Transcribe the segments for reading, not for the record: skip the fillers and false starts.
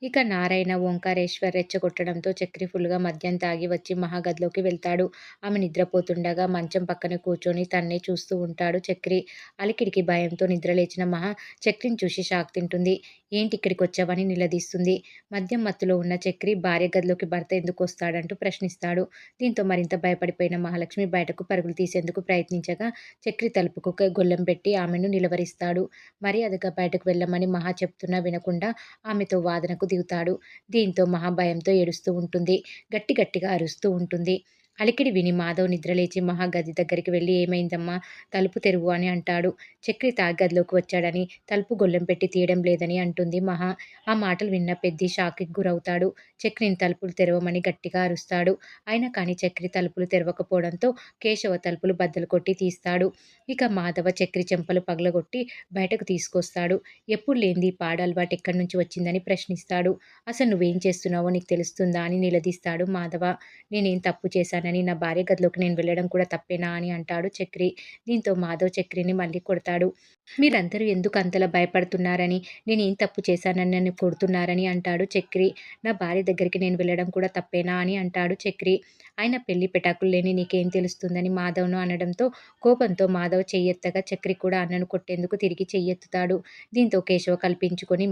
ఇక నారాయణ ఓంకారేశ్వర్ రెచ్చగొట్టడంతో చక్రి ఫుల్‌గా మద్యం తాగి వచ్చి మహా గదిలోకి వెళ్తాడు. ఆమె నిద్రపోతుండగా మంచం పక్కన కూర్చొని తన్నే చూస్తూ ఉంటాడు చక్రి. అలికిడికి భయంతో నిద్రలేచిన మహా చక్రిని చూసి షాక్ తింటుంది. "ఏంటి ఇక్కడికొచ్చావని?" నిలదీస్తుంది. మద్యం మత్తులో ఉన్న చక్రి భార్య గదిలోకి భర్త ఎందుకొస్తాడంటూ ప్రశ్నిస్తాడు. దీంతో మరింత భయపడిపోయిన మహాలక్ష్మి బయటకు పరుగులు తీసేందుకు ప్రయత్నించగా చక్రి తలుపుకు గొళ్ళెం పెట్టి ఆమెను నిలవరిస్తాడు. మర్యాదగా బయటకు వెళ్ళమని మహా చెప్తున్నా వినకుండా ఆమెతో వాదనకు దిగుతాడు. దీంతో మహా భయంతో ఏడుస్తూ ఉంటుంది. గట్టి గట్టిగా అరుస్తూ ఉంటుంది. అలికిడి విని మాధవ్ నిద్రలేచి మహా గది దగ్గరికి వెళ్లి "ఏమైందమ్మా? తలుపు తెరువు" అని అంటాడు. చక్రి తాగి గదిలోకి వచ్చాడని, తలుపు గొళ్ళెం పెట్టి తీయడం లేదని అంటుంది మహా. ఆ మాటలు విన్న పెద్ది షాక్‌కి గురవుతాడు. చక్రిని తలుపులు తెరవమని గట్టిగా అరుస్తాడు. అయినా కానీ చక్రి తలుపులు తెరవకపోవడంతో కేశవ తలుపులు బద్దలు కొట్టి తీస్తాడు. ఇక మాధవ చక్రి చెంపలు పగలగొట్టి బయటకు తీసుకొస్తాడు. ఎప్పుడు లేనిది ఈ పాడు అలవాటు ఎక్కడి నుంచి వచ్చిందని ప్రశ్నిస్తాడు. "అసలు నువ్వేం చేస్తున్నావో నీకు తెలుస్తుందా?" అని నిలదీస్తాడు మాధవ. "నేనేం తప్పు చేశానని నా భార్య గదిలోకి నేను వెళ్ళడం కూడా తప్పేనా?" అని అంటాడు చక్రి. దీంతో మాధవ్ చక్రిని మళ్ళీ కొడతాడు. "మీరందరూ ఎందుకు అంతలా భయపడుతున్నారని, నేనేం తప్పు చేశానని నన్ను కొడుతున్నారని" అంటాడు చక్రి. "నా భార్య దగ్గరికి నేను వెళ్ళడం కూడా తప్పేనా?" అని అంటాడు చక్రి. "అయినా పెళ్లి పెటాకులు లేని నీకేం తెలుస్తుందని" మాధవ్‌ను అనడంతో కోపంతో మాధవ్ చెయ్యెత్తగా చక్రి కూడా అన్నను కొట్టేందుకు తిరిగి చెయ్యెత్తుతాడు. దీంతో కేశవ కల్పించుకొని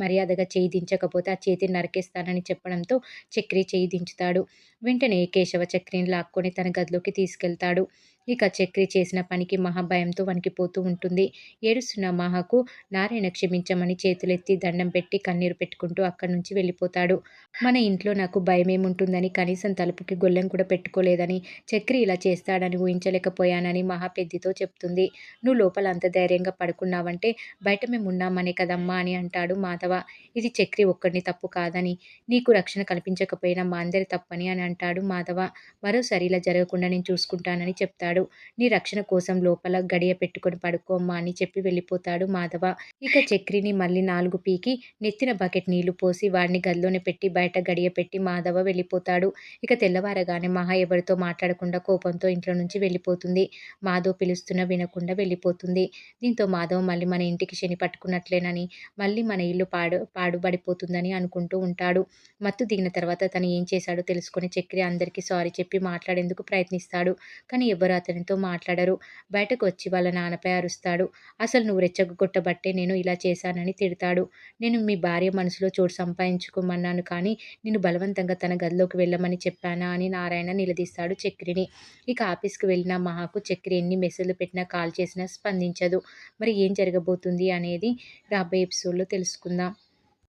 మర్యాదగా చెయ్యి దించకపోతే ఆ చేతిని నరికేస్తానని చెప్పడంతో చక్రి చెయ్యి దించుతాడు. వెంటనే కేశవ చక్రిని లాక్కొని తన గదిలోకి తీసుకెళ్తాడు. ఇక చక్రి చేసిన పనికి మహా భయంతో వణికిపోతూ ఉంటుంది. ఏడుస్తున్న మహాకు నారాయణ క్షమించమని చేతులెత్తి దండం పెట్టి కన్నీరు పెట్టుకుంటూ అక్కడి నుంచి వెళ్ళిపోతాడు. "మన ఇంట్లో నాకు భయమేముంటుందని కనీసం తలుపుకి గొళ్ళెం కూడా పెట్టుకోలేదని, చక్రి ఇలా చేస్తాడని ఊహించలేకపోయానని" మహా పెద్దితో చెప్తుంది. "నువ్వు లోపల అంత ధైర్యంగా పడుకున్నావంటే బయట మేమున్నామనే కదమ్మా" అని అంటాడు మాధవ. "ఇది చక్రి ఒక్కడిని తప్పు కాదని, నీకు రక్షణ కల్పించకపోయినా మా అందరి తప్పని" అని అంటాడు మాధవ. "మరోసారి ఇలా జరగకుండా నేను చూసుకుంటానని చెప్తాడు. నీ రక్షణ కోసం లోపల గడియ పెట్టుకొని పడుకో అమ్మా" అని చెప్పి వెళ్ళిపోతాడు మాధవ. ఇక చక్రిని మళ్ళీ నాలుగు పీకి నెత్తిన బకెట్ నీళ్లు పోసి వాడిని గదిలోనే పెట్టి బయట గడియ పెట్టి మాధవ వెళ్ళిపోతాడు. ఇక తెల్లవారగానే మహా ఎవరితో మాట్లాడకుండా కోపంతో ఇంట్లో నుంచి వెళ్ళిపోతుంది. మాధవ్ పిలుస్తున్నా వినకుండా వెళ్ళిపోతుంది. దీంతో మాధవ్ మళ్ళీ మన ఇంటికి శని పట్టుకున్నట్లేనని, మళ్ళీ మన ఇల్లు పాడుబడిపోతుందని అనుకుంటూ ఉంటాడు. మత్తు దిగిన తర్వాత తను ఏం చేశాడో తెలుసుకొని చక్రి అందరికీ సారీ చెప్పి మాట్లాడేందుకు ప్రయత్నిస్తాడు. కానీ ఎవ్వరూ అతనితో మాట్లాడరు. బయటకు వచ్చి వాళ్ళ నాన్నపై అరుస్తాడు. "అసలు నువ్వు రెచ్చగొట్టబట్టే నేను ఇలా చేశానని" తిడతాడు. "నేను మీ భార్య మనసులో చోటు సంపాదించుకోమన్నాను కానీ నిన్ను బలవంతంగా తన గదిలోకి వెళ్ళమని చెప్పానా?" అని నారాయణ నిలదీస్తాడు చక్రిని. ఇక ఆఫీస్‌కి వెళ్ళిన మహాకు చక్రి ఎన్ని మెసేజ్‌లు పెట్టినా, కాల్ చేసినా స్పందించదు. మరి ఏం జరగబోతుంది అనేది రాబోయే ఎపిసోడ్‌లో తెలుసుకుందాం.